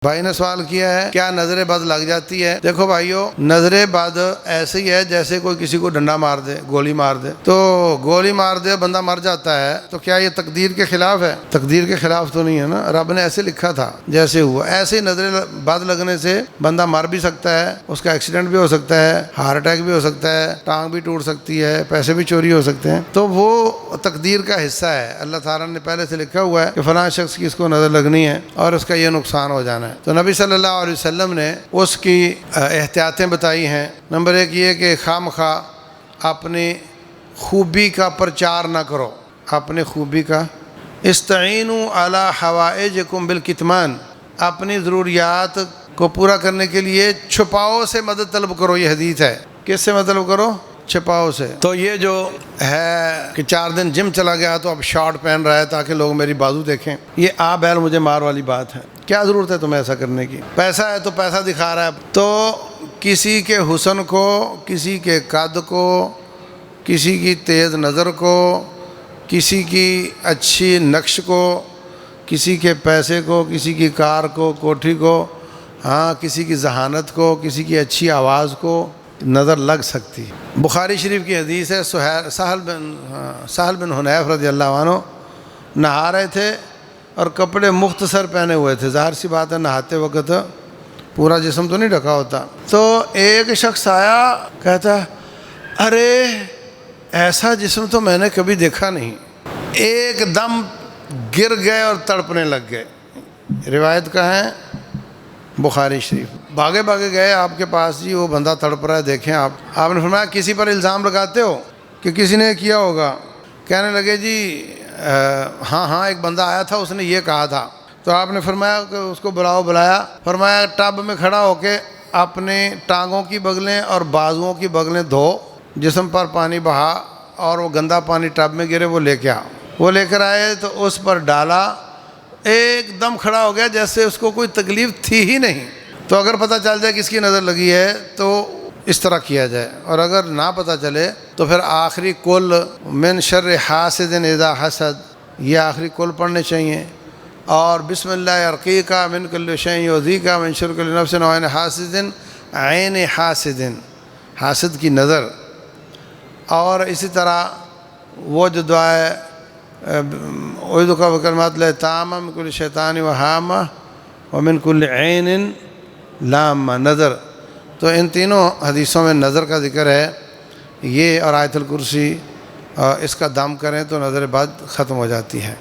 بھائی نے سوال کیا ہے کیا نظر بد لگ جاتی ہے؟ دیکھو بھائیو، نظر بد ایسے ہی ہے جیسے کوئی کسی کو ڈنڈا مار دے، گولی مار دے، تو گولی مار دے بندہ مر جاتا ہے، تو کیا یہ تقدیر کے خلاف ہے؟ تقدیر کے خلاف تو نہیں ہے نا، رب نے ایسے لکھا تھا جیسے ہوا۔ ایسے ہی نظر بد لگنے سے بندہ مر بھی سکتا ہے، اس کا ایکسیڈنٹ بھی ہو سکتا ہے، ہارٹ اٹیک بھی ہو سکتا ہے، ٹانگ بھی ٹوٹ سکتی ہے، پیسے بھی چوری ہو سکتے ہیں، تو وہ تقدیر کا حصہ ہے۔ اللہ تعالیٰ نے پہلے سے لکھا ہوا ہے کہ فلاں شخص کی اس کو نظر لگنی ہے اور اس کا یہ نقصان ہو جانا ہے۔ تو نبی صلی اللہ علیہ وسلم نے اس کی احتیاطیں بتائی ہیں۔ نمبر ایک یہ کہ خواہ مخواہ اپنی خوبی کا پرچار نہ کرو، اپنی خوبی کا استعینوا علی حوائجکم بالکتمان، اپنی ضروریات کو پورا کرنے کے لیے چھپاؤ سے مدد طلب کرو۔ یہ حدیث ہے، کس سے مدد طلب کرو؟ چھپاؤ سے۔ تو یہ جو ہے کہ 4 دن جم چلا گیا تو اب شارٹ پہن رہا ہے تاکہ لوگ میری بازو دیکھیں، یہ آ بیل مجھے مار والی بات ہے۔ کیا ضرورت ہے تمہیں ایسا کرنے کی؟ پیسہ ہے تو پیسہ دکھا رہا ہے، تو کسی کے حسن کو، کسی کے قد کو، کسی کی تیز نظر کو، کسی کی اچھی نقش کو، کسی کے پیسے کو، کسی کی کار کو، کوٹھی کو، کسی کی ذہانت کو، کسی کی اچھی آواز کو نظر لگ سکتی ہے۔ بخاری شریف کی حدیث ہے، سہل بن حنیف رضی اللہ عنہ نہا رہے تھے اور کپڑے مختصر پہنے ہوئے تھے۔ ظاہر سی بات ہے نہاتے وقت پورا جسم تو نہیں ڈھکا ہوتا۔ تو ایک شخص آیا، کہتا ارے ایسا جسم تو میں نے کبھی دیکھا نہیں۔ ایک دم گر گئے اور تڑپنے لگ گئے۔ روایت کا ہے بخاری شریف۔ بھاگے بھاگے گئے آپ کے پاس، جی وہ بندہ تڑپ رہا ہے، دیکھیں آپ۔ آپ نے فرمایا کسی پر الزام لگاتے ہو کہ کسی نے کیا ہوگا؟ کہنے لگے جی ہاں ایک بندہ آیا تھا، اس نے یہ کہا تھا۔ تو آپ نے فرمایا کہ اس کو بلایا۔ فرمایا ٹب میں کھڑا ہو کے اپنے ٹانگوں کی بغلیں اور بازوؤں کی بغلیں دھو، جسم پر پانی بہا اور وہ گندا پانی ٹب میں گرے وہ لے کے آ۔ وہ لے کر آئے تو اس پر ڈالا، ایک دم کھڑا ہو گیا جیسے اس کو کوئی تکلیف تھی ہی نہیں۔ تو اگر پتہ چل جائے کس کی نظر لگی ہے تو اس طرح کیا جائے، اور اگر نہ پتہ چلے تو پھر آخری کل من شر حاسد اذا حسد، یہ آخری کل پڑھنے چاہیے، اور بسم اللہ ارقیکا من کل شیء یؤذیکا من شر کل نفس وعین حاسد عین حاسد، حاسد کی نظر۔ اور اسی طرح وہ جو دعا ہے اعوذ بکلمات اللہ التامہ من کل شیطان وہامہ ومن کل عین لامہ، نظر۔ تو ان تینوں حدیثوں میں نظر کا ذکر ہے، یہ اور آیت الکرسی، اس کا دم کریں تو نظر بد ختم ہو جاتی ہے۔